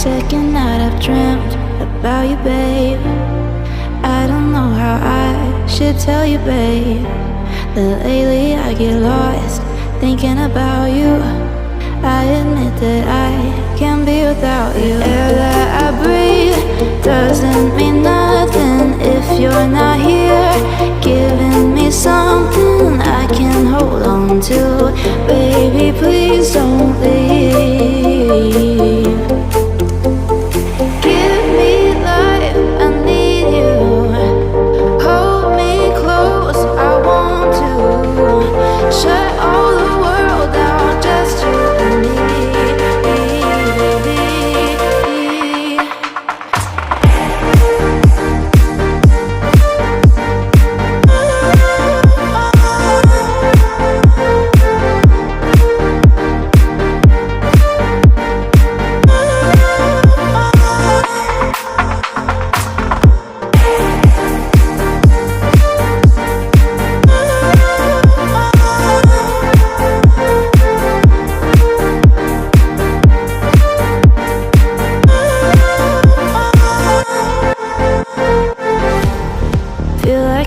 Second night I've dreamt about you, babe. I don't know how I should tell you, babe, that lately I get lost thinking about you. I admit that I can't be without you. The air that I breathe doesn't mean nothing if you're not here, giving me something I can hold on to. Baby, please don't leave. Give me life, I need you. Hold me close, I want to. Shut all the world down, just you and me.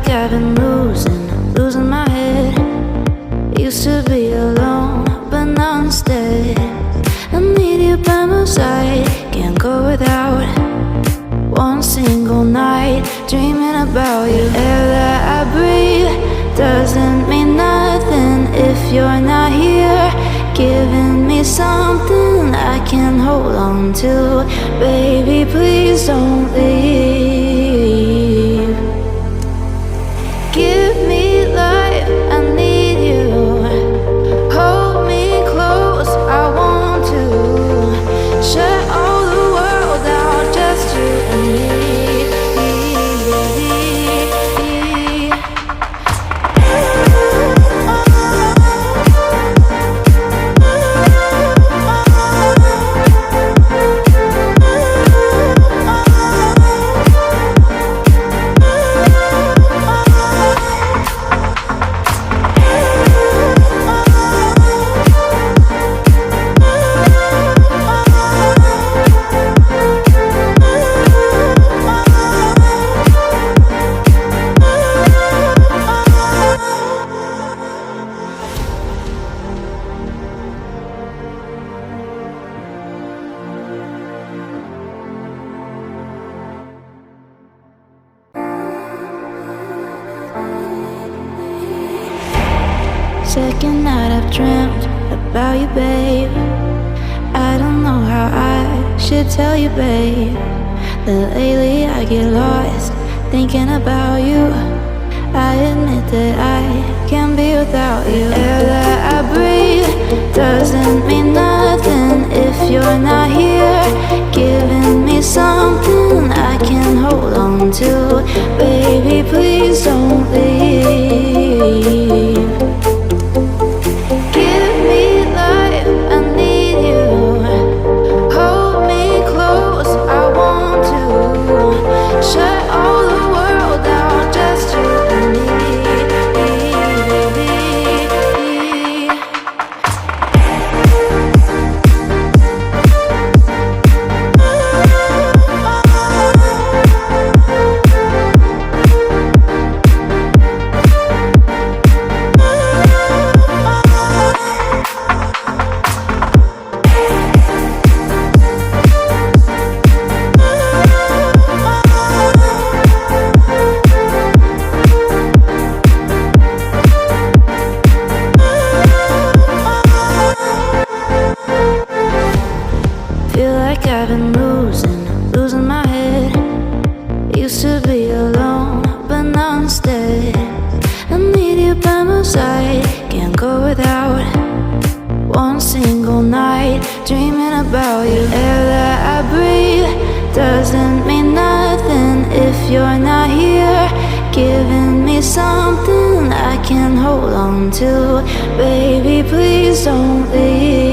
I've been losing my head. Used to be alone, but now instead I need you by my side. Can't go without one single night dreaming about you. Air that I breathe doesn't mean nothing if you're not here, giving me something I can hold on to. Baby, please don't leave. Give me life, I need you. Hold me close, I want to. Shut all the world down, just you and me. Second night I've dreamt about you, babe. I don't know how I should tell you, babe, that lately I get lost thinking about you. I admit that I can't be without you. Air that I breathe doesn't mean nothing if you're not here, giving me something I can hold on to. Baby, please don't leave. Give me life, I need you. Hold me close, I want to. Shut all the world down, just you and me. I've been losing my head. Used to be alone, but now instead I need you by my side. Can't go without one single night dreaming about you. Air that I breathe doesn't mean nothing if you're not here, giving me something I can hold on to. Baby, please don't leave.